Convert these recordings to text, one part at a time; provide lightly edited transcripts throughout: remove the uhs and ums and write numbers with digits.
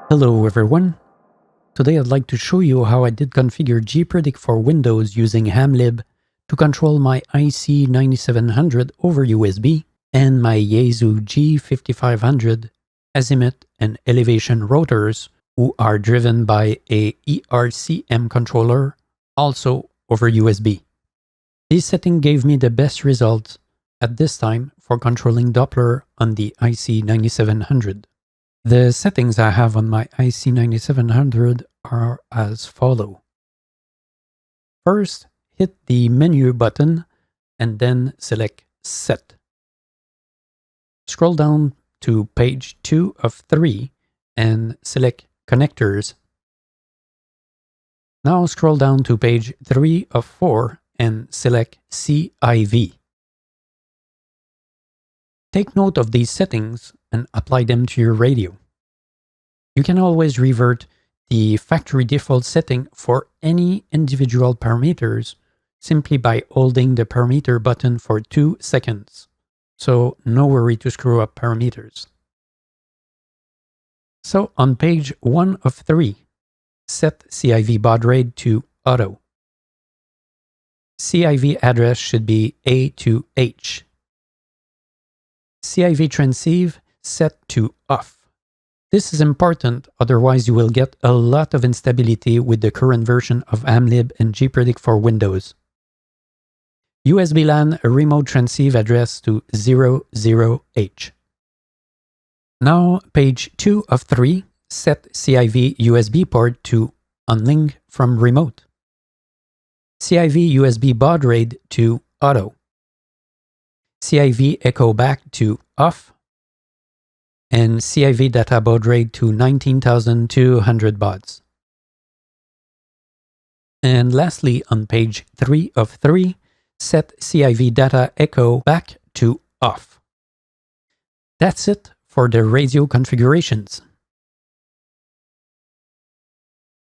Hello everyone. Today I'd like to show you how I did configure Gpredict for Windows using hamlib to control my IC9700 over USB and my Yaesu G5500 azimuth and elevation rotors, who are driven by a ERC-M controller, also over USB. This setting gave me the best results at this time for controlling doppler on the IC9700. The settings I have on my IC9700 are as follow. First, hit the menu button and then select Set. Scroll down to page 2 of 3 and select Connectors. Now scroll down to page 3 of 4 and select CIV. Take note of these settings and apply them to your radio. You can always revert the factory default setting for any individual parameters simply by holding the parameter button for 2 seconds. So no worry to screw up parameters. So on page 1 of 3, set CIV baud rate to auto. CIV address should be A to H. CIV transceive set to off. This is important, otherwise you will get a lot of instability with the current version of hamlib and Gpredict for Windows. USB LAN remote transceive address to 00H. Now page 2 of 3, set CIV USB port to unlink from remote. CIV USB baud rate to auto. CIV echo back to off, and CIV data baud rate to 19,200 bauds. And lastly, on page 3 of 3, set CIV data echo back to off. That's it for the radio configurations.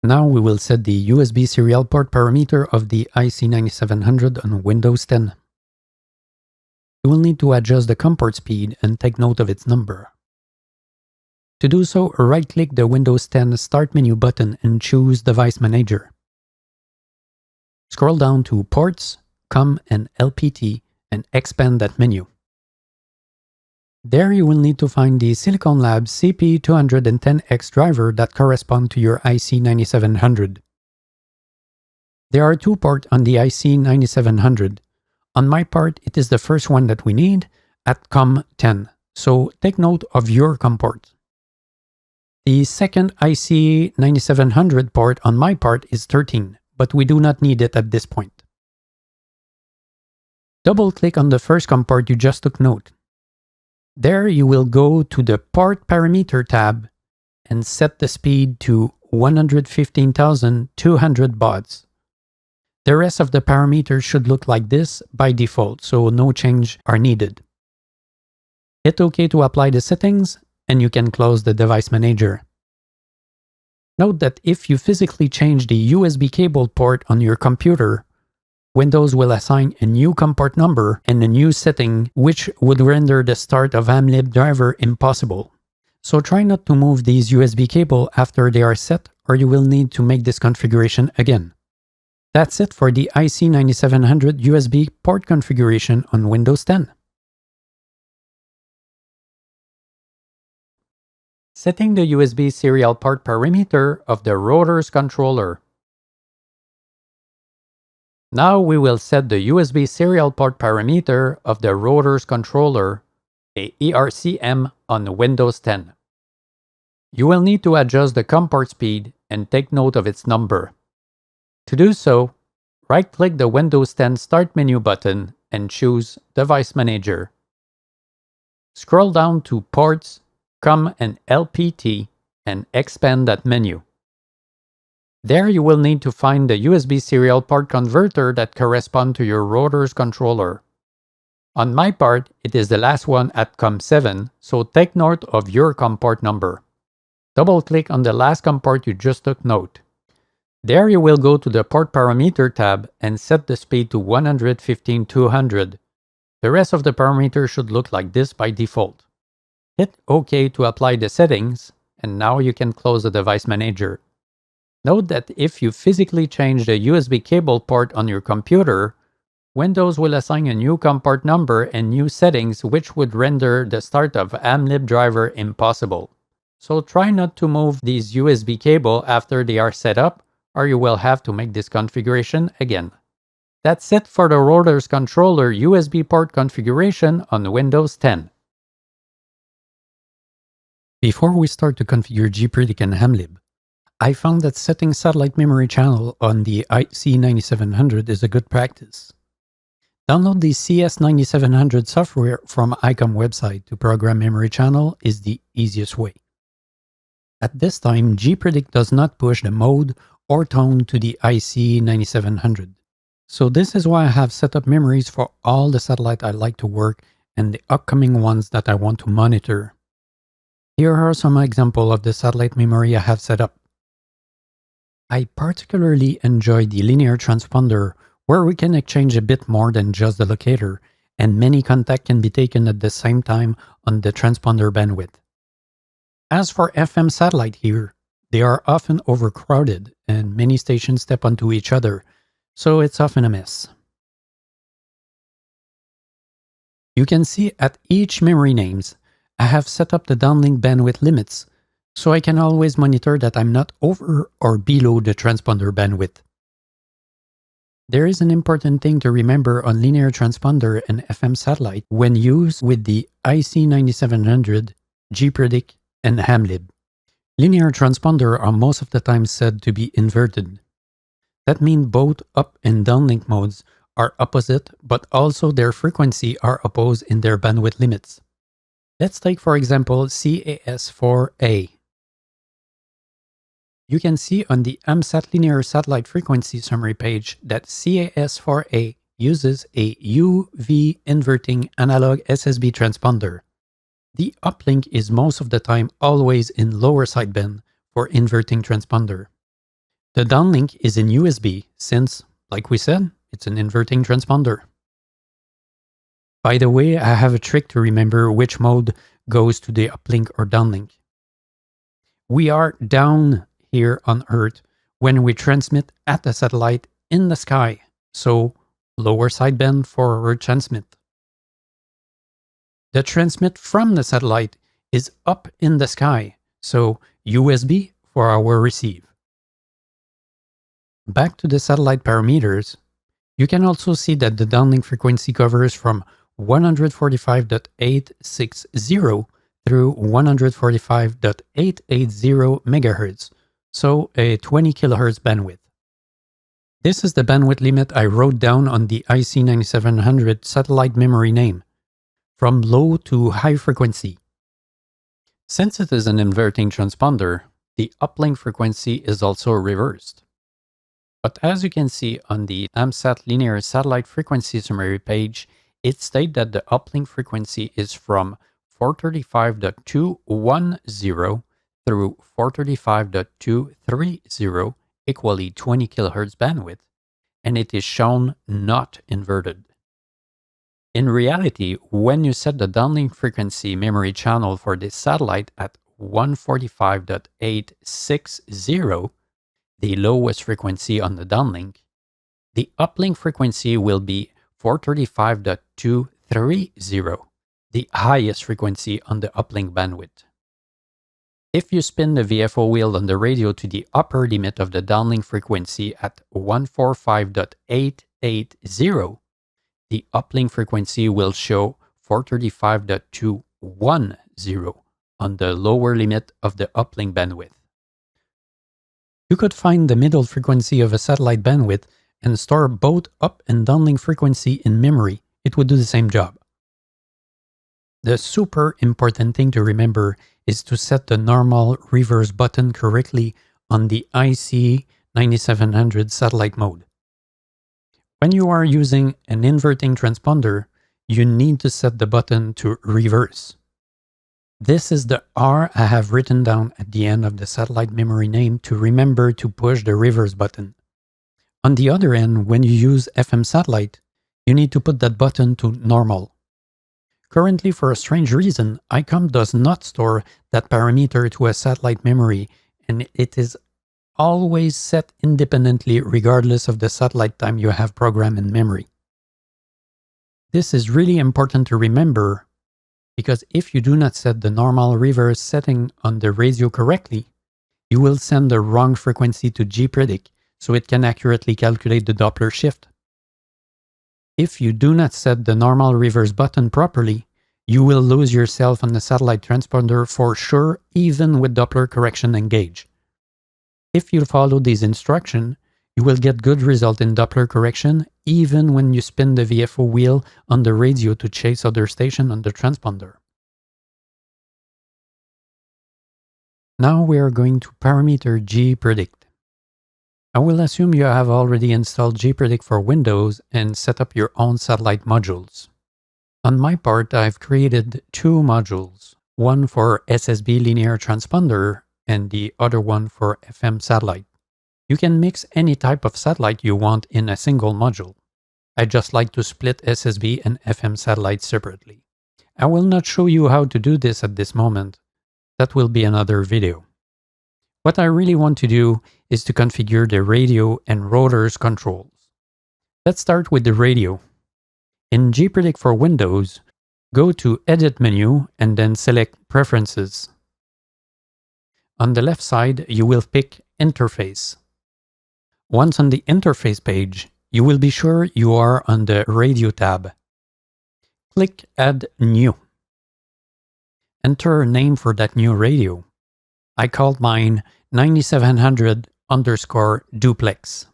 Now we will set the USB serial port parameter of the IC9700 on Windows 10. You will need to adjust the COM port speed and take note of its number. To do so, right-click the Windows 10 Start menu button and choose Device Manager. Scroll down to Ports, COM and LPT and expand that menu. There you will need to find the Silicon Labs CP210X driver that correspond to your IC9700. There are 2 ports on the IC9700. On my part, it is the first one that we need at COM 10, so take note of your COM port. The second IC9700 port on my part is 13, but we do not need it at this point. Double-click on the first COM port you just took note. There you will go to the Port Parameter tab and set the speed to 115,200 bauds. The rest of the parameters should look like this by default, so no change are needed. Hit OK to apply the settings, and you can close the Device Manager. Note that if you physically change the USB cable port on your computer, Windows will assign a new COM port number and a new setting, which would render the start of hamlib driver impossible. So try not to move these USB cable after they are set, or you will need to make this configuration again. That's it for the IC9700 USB port configuration on Windows 10. Setting the USB serial port parameter of the rotors controller. Now we will set the USB serial port parameter of the rotors controller, a ERC-M on Windows 10. You will need to adjust the COM port speed and take note of its number. To do so, right-click the Windows 10 Start menu button and choose Device Manager. Scroll down to Ports, COM and LPT and expand that menu. There you will need to find the USB serial port converter that correspond to your rotors controller. On my part, it is the last one at COM 7, so take note of your COM port number. Double-click on the last COM port you just took note. There you will go to the Port Parameter tab and set the speed to 115,200. The rest of the parameters should look like this by default. Hit OK to apply the settings, and now you can close the device manager. Note that if you physically change the USB cable port on your computer, Windows will assign a new COM port number and new settings, which would render the start of hamlib driver impossible. So try not to move these USB cable after they are set up, or you will have to make this configuration again. That's it for the rotors controller USB port configuration on Windows 10. Before we start to configure Gpredict and hamlib, I found that setting satellite memory channel on the IC9700 is a good practice. Download the CS9700 software from Icom website to program memory channel is the easiest way. At this time, Gpredict does not push the mode or tone to the IC9700. So this is why I have set up memories for all the satellites I like to work and the upcoming ones that I want to monitor. Here are some examples of the satellite memory I have set up. I particularly enjoy the linear transponder, where we can exchange a bit more than just the locator, and many contacts can be taken at the same time on the transponder bandwidth. As for FM satellite here, they are often overcrowded and many stations step onto each other, so it's often a mess. You can see at each memory names, I have set up the downlink bandwidth limits, so I can always monitor that I'm not over or below the transponder bandwidth. There is an important thing to remember on linear transponder and FM satellite when used with the IC9700, Gpredict, and hamlib. Linear transponder are most of the time said to be inverted. That means both up and downlink modes are opposite, but also their frequency are opposed in their bandwidth limits. Let's take for example CAS4A. You can see on the AMSAT linear satellite frequency summary page that CAS4A uses a UV inverting analog SSB transponder. The uplink is most of the time always in lower sideband for inverting transponder. The downlink is in USB since, like we said, it's an inverting transponder. By the way, I have a trick to remember which mode goes to the uplink or downlink. We are down here on Earth when we transmit at a satellite in the sky, so lower sideband for our transmit. The transmit from the satellite is up in the sky, so USB for our receive. Back to the satellite parameters, you can also see that the downlink frequency covers from 145.860 through 145.880 MHz, so a 20 kHz bandwidth. This is the bandwidth limit I wrote down on the IC9700 satellite memory name, from low to high frequency. Since it is an inverting transponder, the uplink frequency is also reversed. But as you can see on the AMSAT linear satellite frequency summary page, it states that the uplink frequency is from 435.210 through 435.230, equally 20 kHz bandwidth, and it is shown not inverted. In reality, when you set the downlink frequency memory channel for this satellite at 145.860, the lowest frequency on the downlink, the uplink frequency will be 435.230, the highest frequency on the uplink bandwidth. If you spin the VFO wheel on the radio to the upper limit of the downlink frequency at 145.880, the uplink frequency will show 435.210 on the lower limit of the uplink bandwidth. You could find the middle frequency of a satellite bandwidth and store both up and downlink frequency in memory. It would do the same job. The super important thing to remember is to set the normal reverse button correctly on the IC9700 satellite mode. When you are using an inverting transponder, you need to set the button to reverse. This is the R I have written down at the end of the satellite memory name to remember to push the reverse button. On the other end, when you use FM satellite, you need to put that button to normal. Currently, for a strange reason, Icom does not store that parameter to a satellite memory, and it is always set independently regardless of the satellite time you have programmed in memory. This is really important to remember because if you do not set the normal reverse setting on the radio correctly, you will send the wrong frequency to Gpredict so it can accurately calculate the Doppler shift. If you do not set the normal reverse button properly, you will lose yourself on the satellite transponder for sure, even with Doppler correction engaged. If you follow these instructions, you will get good result in Doppler correction even when you spin the VFO wheel on the radio to chase other station on the transponder. Now we are going to parameter Gpredict. I will assume you have already installed Gpredict for Windows and set up your own satellite modules. On my part, I've created two modules, one for SSB linear transponder and the other one for FM satellite. You can mix any type of satellite you want in a single module. I just like to split SSB and FM satellites separately. I will not show you how to do this at this moment. That will be another video. What I really want to do is to configure the radio and rotors controls. Let's start with the radio. In Gpredict for Windows, go to Edit menu and then select Preferences. On the left side, you will pick Interface. Once on the interface page, you will be sure you are on the Radio tab. Click Add New. Enter a name for that new radio. I called mine 9700_duplex.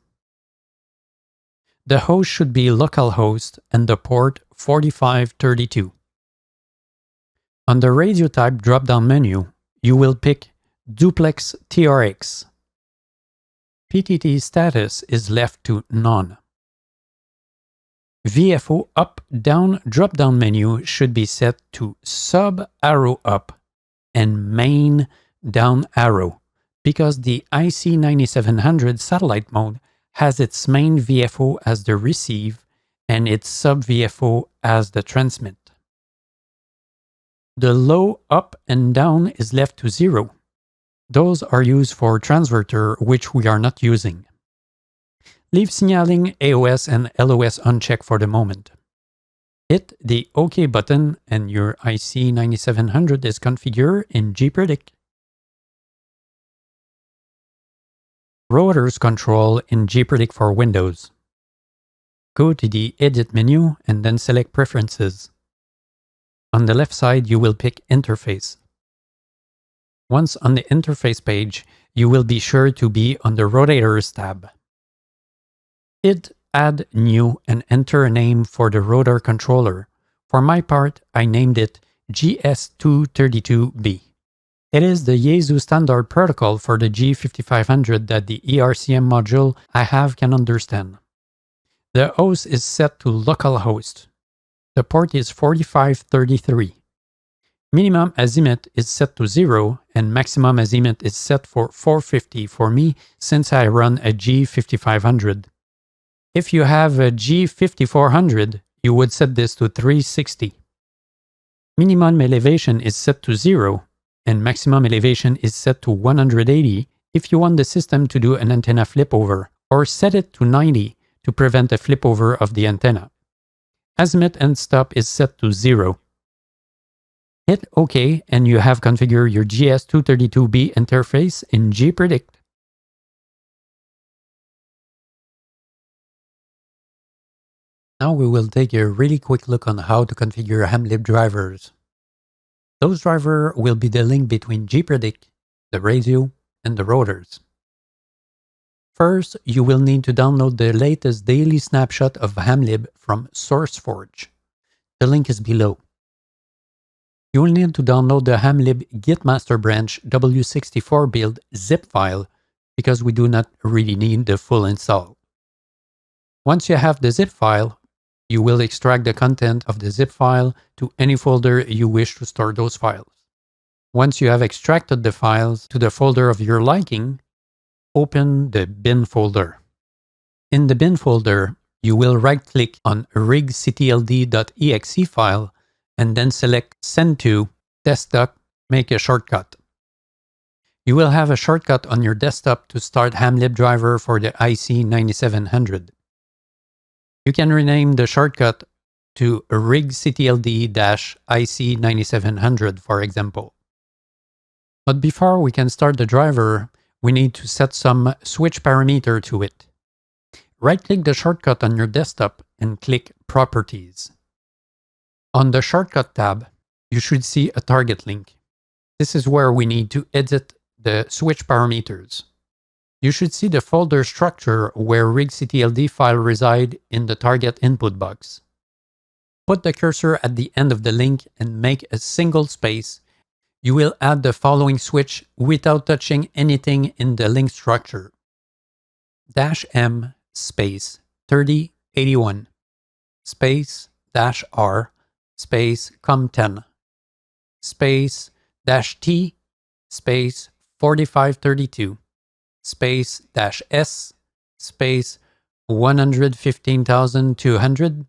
The host should be localhost and the port 4532. On the radio type drop-down menu, you will pick Duplex TRX. PTT status is left to None. VFO up-down drop-down menu should be set to sub-arrow up and main down arrow because the IC9700 satellite mode has its main VFO as the receive and its sub-VFO as the transmit. The low up and down is left to 0. Those are used for transverter, which we are not using. Leave signaling AOS and LOS unchecked for the moment. Hit the OK button and your IC9700 is configured in Gpredict. Rotors control in Gpredict for Windows. Go to the Edit menu and then select Preferences. On the left side, you will pick Interface. Once on the interface page, you will be sure to be on the Rotators tab. Hit Add New and enter a name for the rotor controller. For my part, I named it GS232B. It is the Yaesu standard protocol for the G5500 that the ERC-M module I have can understand. The host is set to localhost. The port is 4533. Minimum azimuth is set to 0 and maximum azimuth is set for 450 for me since I run a G5500. If you have a G5400, you would set this to 360. Minimum elevation is set to 0 and maximum elevation is set to 180 if you want the system to do an antenna flip over, or set it to 90 to prevent a flip over of the antenna. Azimuth and stop is set to 0. Hit OK and you have configured your GS232B interface in Gpredict. Now we will take a really quick look on how to configure hamlib drivers. Those drivers will be the link between Gpredict, the radio, and the rotors. First, you will need to download the latest daily snapshot of hamlib from SourceForge. The link is below. You will need to download the hamlib git master branch W64 build zip file because we do not really need the full install. Once you have the zip file, you will extract the content of the zip file to any folder you wish to store those files. Once you have extracted the files to the folder of your liking, open the bin folder. In the bin folder, you will right-click on RIGCTLD.exe file and then select Send to Desktop, make a shortcut. You will have a shortcut on your desktop to start hamlib driver for the IC9700. You can rename the shortcut to RIGCTLD-IC9700, for example. But before we can start the driver, we need to set some switch parameter to it. Right-click the shortcut on your desktop and click Properties. On the Shortcut tab, you should see a target link. This is where we need to edit the switch parameters. You should see the folder structure where RIGCTLD file reside in the target input box. Put the cursor at the end of the link and make a single space. You will add the following switch without touching anything in the link structure. -M space 3081 space -R space COM10 space -T space 4532 space -S space 115,200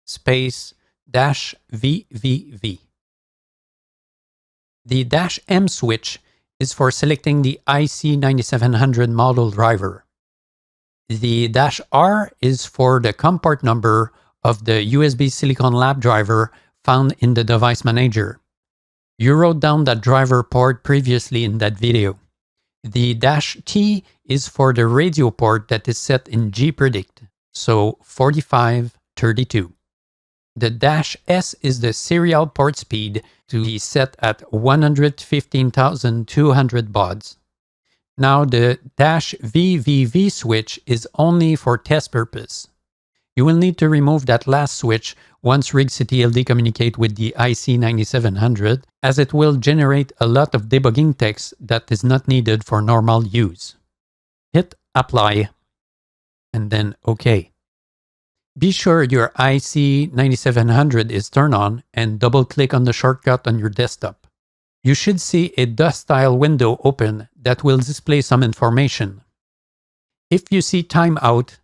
space -VVV. The -M switch is for selecting the IC9700 model driver. The -R is for the COM port number of the USB Silicon Lab driver found in the device manager. You wrote down that driver port previously in that video. The -T is for the radio port that is set in Gpredict, so 4532. The -S is the serial port speed to be set at 115,200 bauds. Now the -VVV switch is only for test purpose. You will need to remove that last switch once RIGCTLD communicate with the IC9700, as it will generate a lot of debugging text that is not needed for normal use. Hit Apply, and then OK. Be sure your IC9700 is turned on and double-click on the shortcut on your desktop. You should see a dust-style window open that will display some information. If you see timeout,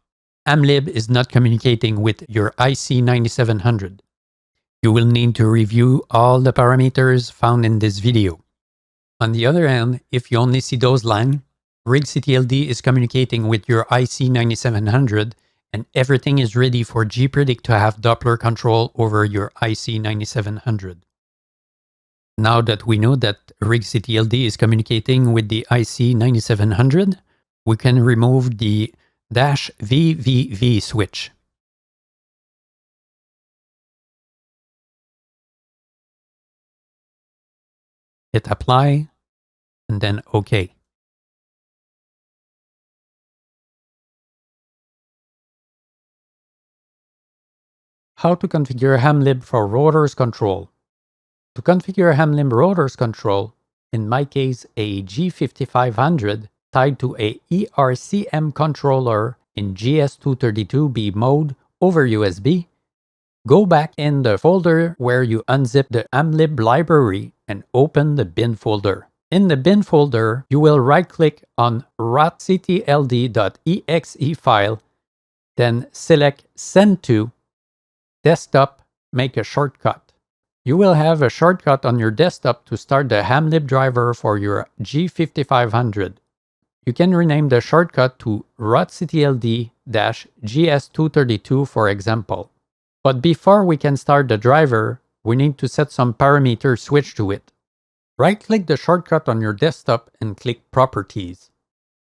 hamlib is not communicating with your IC9700. You will need to review all the parameters found in this video. On the other hand, if you only see those lines, RIGCTLD is communicating with your IC9700 and everything is ready for Gpredict to have doppler control over your IC9700. Now that we know that RIGCTLD is communicating with the IC9700, we can remove the -VVV switch. Hit Apply, and then OK. How to configure hamlib for rotors control. To configure hamlib rotors control, in my case a G5500 tied to a ERC-M controller in GS232B mode over USB, go back in the folder where you unzip the hamlib library and open the bin folder. In the bin folder, you will right-click on ROTCTLD.exe file, then select Send to Desktop, make a shortcut. You will have a shortcut on your desktop to start the hamlib driver for your G5500. You can rename the shortcut to ROTCTLD-GS232, for example. But before we can start the driver, we need to set some parameter switch to it. Right-click the shortcut on your desktop and click Properties.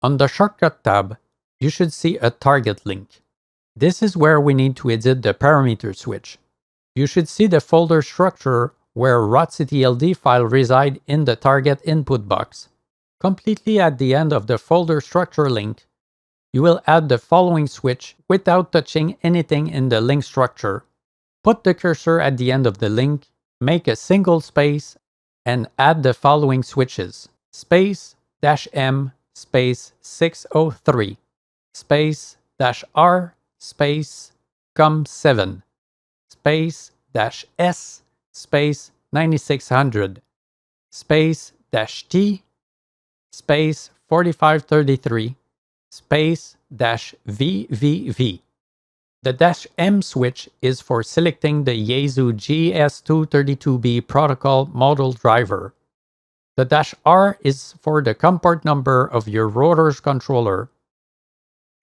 On the Shortcut tab, you should see a target link. This is where we need to edit the parameter switch. You should see the folder structure where ROTCTLD file reside in the target input box. Completely at the end of the folder structure link, you will add the following switch without touching anything in the link structure. Put the cursor at the end of the link, make a single space, and add the following switches: space -M space 603 space -R space COM7 space -S space 9600 space -T space 4533 space -VVV. The -M switch is for selecting the Yaesu GS232B protocol model driver. The -R is for the COM port number of your rotor's controller.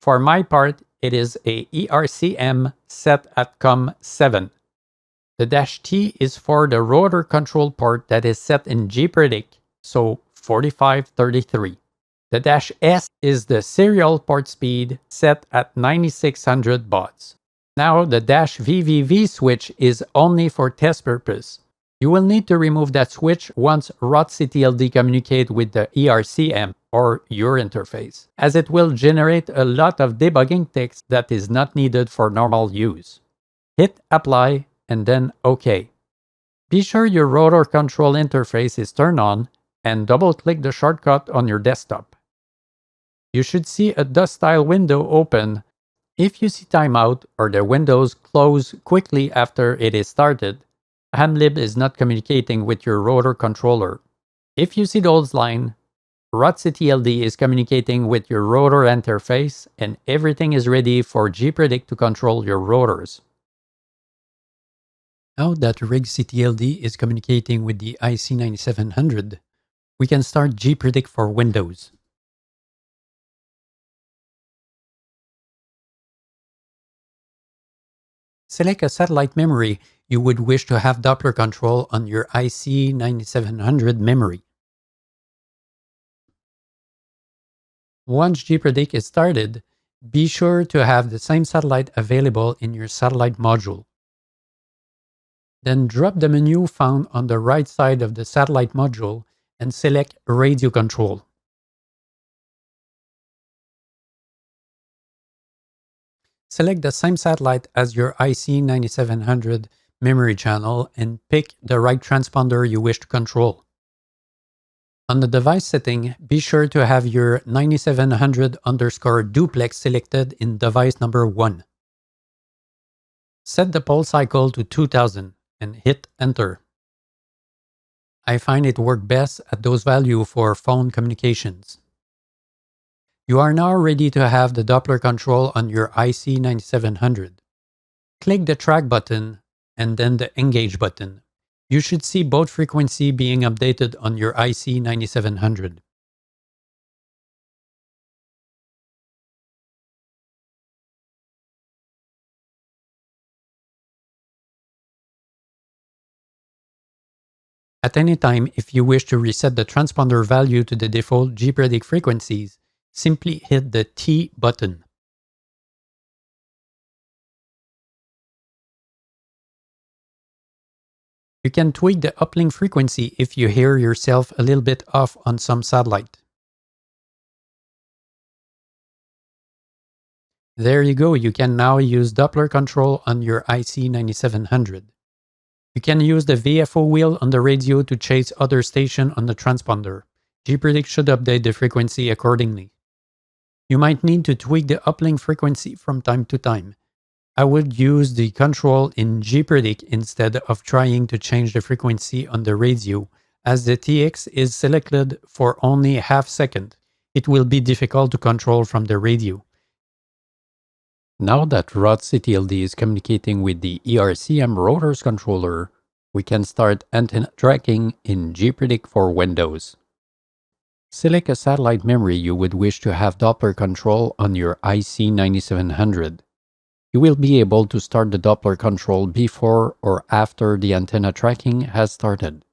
For my part, it is a ERC-M set at COM 7. The -T is for the rotor control port that is set in Gpredict, so 4533. The -S is the serial port speed set at 9600 bauds. Now the -VVV switch is only for test purpose. You will need to remove that switch once ROTCTLD communicate with the ERC-M or your interface, as it will generate a lot of debugging text that is not needed for normal use. Hit Apply and then OK. Be sure your rotor control interface is turned on and double-click the shortcut on your desktop. You should see a dust-style window open. If you see timeout or the windows close quickly after it is started, hamlib is not communicating with your rotor controller. If you see those line, ROTCTLD is communicating with your rotor interface and everything is ready for Gpredict to control your rotors. Now that RIGCTLD is communicating with the IC9700, we can start Gpredict for Windows. Select a satellite memory you would wish to have Doppler control on your IC9700 memory. Once Gpredict is started, be sure to have the same satellite available in your satellite module. Then drop the menu found on the right side of the satellite module and select Radio Control. Select the same satellite as your IC9700 memory channel and pick the right transponder you wish to control. On the device setting, be sure to have your 9700_duplex selected in device number 1. Set the pulse cycle to 2000 and hit Enter. I find it worked best at those values for phone communications. You are now ready to have the Doppler control on your IC9700. Click the Track button and then the Engage button. You should see both frequencies being updated on your IC9700. At any time, if you wish to reset the transponder value to the default Gpredict frequencies, simply hit the T button. You can tweak the uplink frequency if you hear yourself a little bit off on some satellite. There you go, you can now use Doppler control on your IC9700. You can use the VFO wheel on the radio to chase other stations on the transponder. Gpredict should update the frequency accordingly. You might need to tweak the uplink frequency from time to time. I would use the control in Gpredict instead of trying to change the frequency on the radio, as the TX is selected for only half second. It will be difficult to control from the radio. Now that ROTCTLD is communicating with the ERC-M rotors controller, we can start antenna tracking in Gpredict for Windows. Select a satellite memory you would wish to have Doppler control on your IC9700. You will be able to start the Doppler control before or after the antenna tracking has started.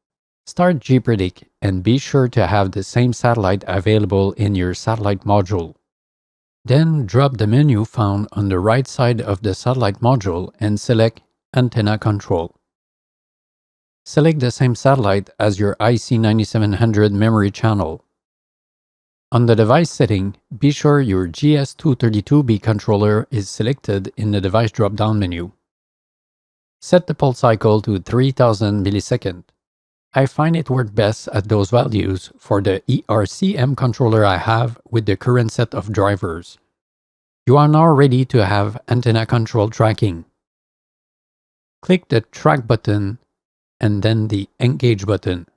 Start Gpredict and be sure to have the same satellite available in your satellite module. Then drop the menu found on the right side of the satellite module and select Antenna Control. Select the same satellite as your IC9700 memory channel. On the device setting, be sure your GS232B controller is selected in the device drop-down menu. Set the pulse cycle to 3000 milliseconds. I find it worked best at those values for the ERC-M controller I have with the current set of drivers. You are now ready to have antenna control tracking. Click the Track button and then the Engage button.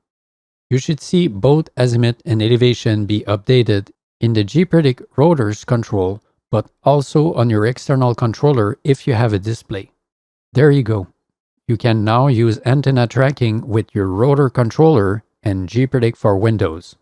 You should see both azimuth and elevation be updated in the Gpredict rotors control but also on your external controller if you have a display. There you go. You can now use antenna tracking with your rotor controller and Gpredict for Windows.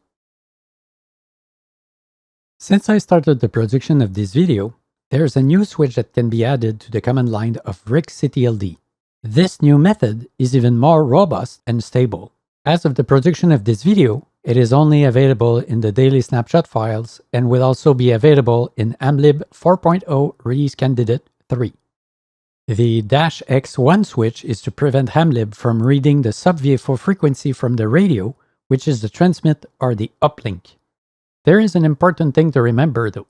Since I started the production of this video, there's a new switch that can be added to the command line of RIGCTLD. This new method is even more robust and stable. As of the production of this video, it is only available in the daily snapshot files and will also be available in hamlib 4.0 release candidate 3. The -X1 switch is to prevent hamlib from reading the sub-VFO frequency from the radio, which is the transmit or the uplink. There is an important thing to remember though.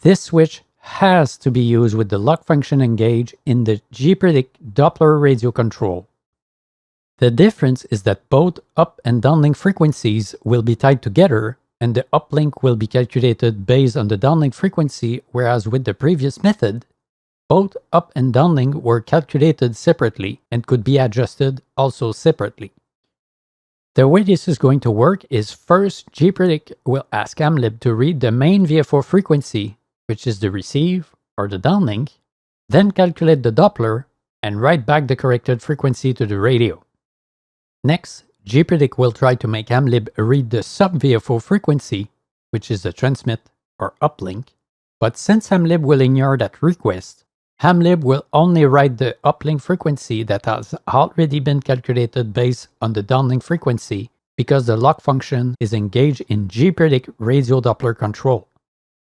This switch has to be used with the lock function engaged in the Gpredict doppler radio control. The difference is that both up and downlink frequencies will be tied together, and the uplink will be calculated based on the downlink frequency, whereas with the previous method, both up and downlink were calculated separately and could be adjusted also separately. The way this is going to work is first Gpredict will ask hamlib to read the main VFO frequency, which is the receive or the downlink, then calculate the doppler and write back the corrected frequency to the radio. Next, Gpredict will try to make hamlib read the sub-VFO frequency, which is the transmit or uplink, but since hamlib will ignore that request, hamlib will only write the uplink frequency that has already been calculated based on the downlink frequency because the lock function is engaged in Gpredict radio Doppler control.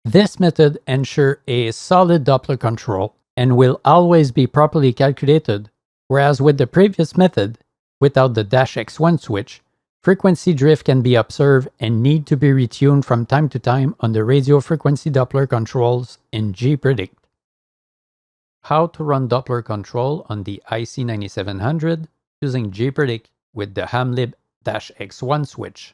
This method ensures a solid Doppler control and will always be properly calculated, whereas with the previous method, without the -X1 switch, frequency drift can be observed and need to be retuned from time to time on the radio frequency Doppler controls in Gpredict. How to run Doppler control on the IC9700 using Gpredict with the hamlib -X1 switch.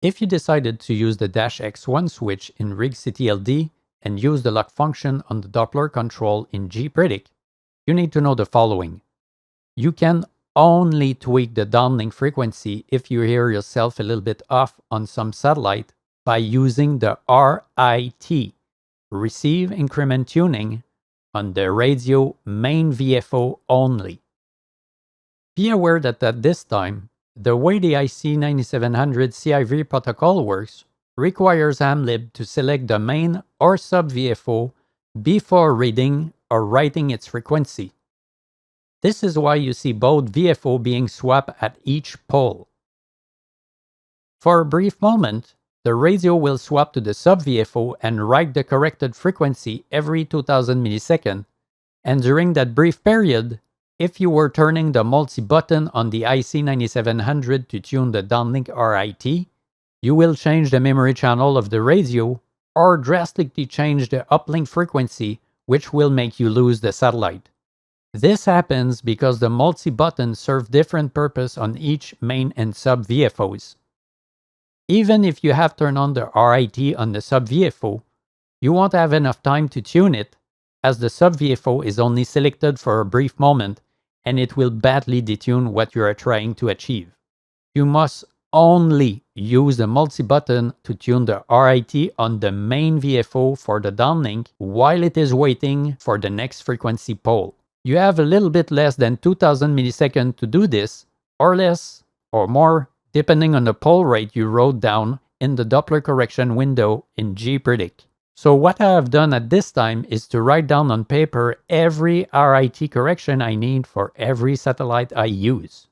If you decided to use the -X1 switch in RIGCTLD and use the lock function on the Doppler control in Gpredict, you need to know the following. You can only tweak the downlink frequency if you hear yourself a little bit off on some satellite by using the RIT, Receive Increment Tuning, on the radio main VFO only. Be aware that at this time, the way the IC9700 CIV protocol works requires hamlib to select the main or sub-VFO before reading or writing its frequency. This is why you see both VFO being swapped at each pole. For a brief moment, the radio will swap to the sub-VFO and write the corrected frequency every 2000 milliseconds, and during that brief period, if you were turning the multi-button on the IC9700 to tune the downlink RIT, you will change the memory channel of the radio or drastically change the uplink frequency, which will make you lose the satellite. This happens because the multi-buttons serve different purpose on each main and sub-VFOs. Even if you have turned on the RIT on the sub-VFO, you won't have enough time to tune it, as the sub-VFO is only selected for a brief moment and it will badly detune what you are trying to achieve. You must only use the multi-button to tune the RIT on the main VFO for the downlink while it is waiting for the next frequency pole. You have a little bit less than 2000 milliseconds to do this, or less, or more, depending on the pole rate you wrote down in the Doppler correction window in Gpredict. So what I have done at this time is to write down on paper every RIT correction I need for every satellite I use.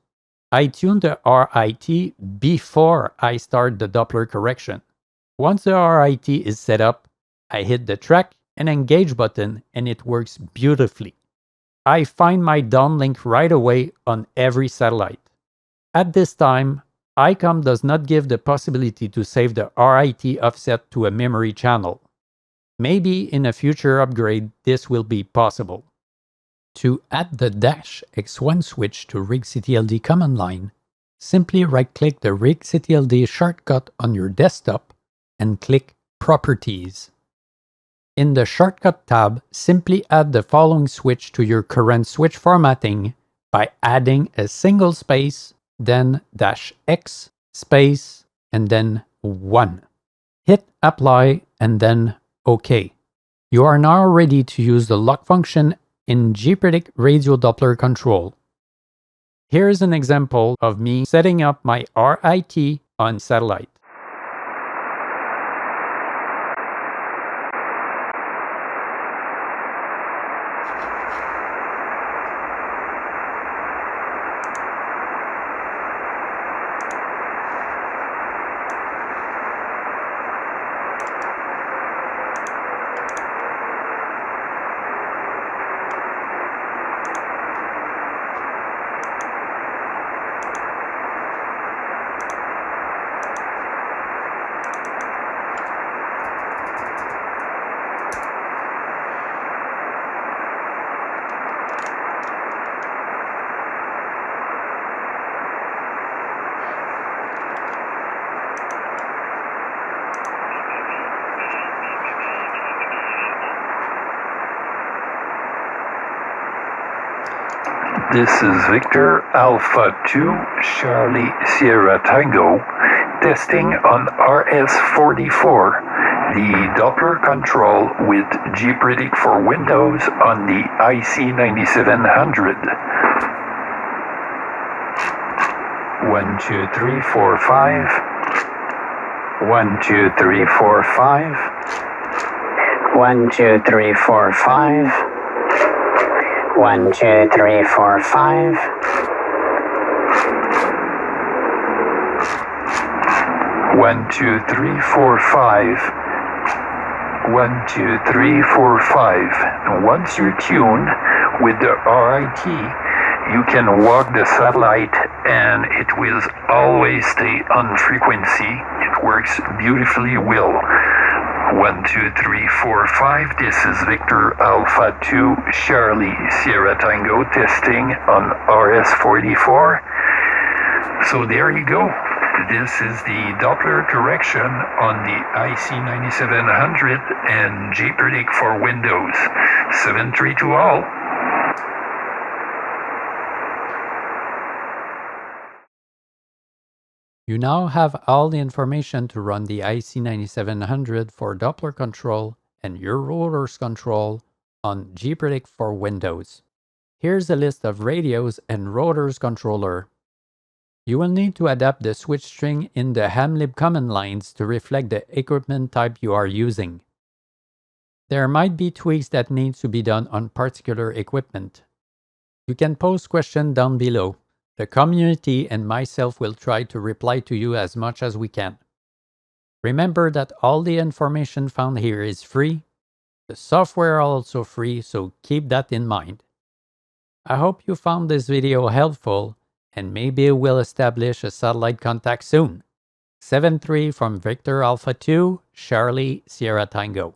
I tune the RIT before I start the Doppler correction. Once the RIT is set up, I hit the track and engage button and it works beautifully. I find my downlink right away on every satellite. At this time, Icom does not give the possibility to save the RIT offset to a memory channel. Maybe in a future upgrade this will be possible. To add the -X1 switch to RIGCTLD command line, simply right-click the RIGCTLD shortcut on your desktop and click Properties. In the Shortcut tab, simply add the following switch to your current switch formatting by adding a single space, then -X space, and then 1. Hit Apply and then OK. You are now ready to use the lock function in Gpredict radio Doppler control. Here is an example of me setting up my RIT on satellite. This is Victor Alpha 2 Charlie Sierra Tango testing on RS44, the Doppler control with Gpredict for Windows on the IC9700. 1, 2, 3, 4, 5. 1, 2, 3, 4, 5. 1, 2, 3, 4, 5. 1, 2, 3, 4, 5. 1, 2, 3, 4, 5. 1, 2, 3, 4, 5. And once you tune with the RIT, you can walk the satellite and it will always stay on frequency. It works beautifully well. 1, 2, 3, 4, 5. This is Victor Alpha 2 Charlie Sierra Tango testing on RS44. So there you go. This is the Doppler correction on the IC9700 and Gpredict for Windows. 7-3 to all. You now have all the information to run the IC9700 for Doppler control and your rotors control on Gpredict for Windows. Here's a list of radios and rotors controller. You will need to adapt the switch string in the hamlib command lines to reflect the equipment type you are using. There might be tweaks that need to be done on particular equipment. You can post questions down below. The community and myself will try to reply to you as much as we can. Remember that all the information found here is free. The software are also free, so keep that in mind. I hope you found this video helpful, and maybe we'll establish a satellite contact soon. 7-3 from Victor Alpha 2, Charlie Sierra Tango.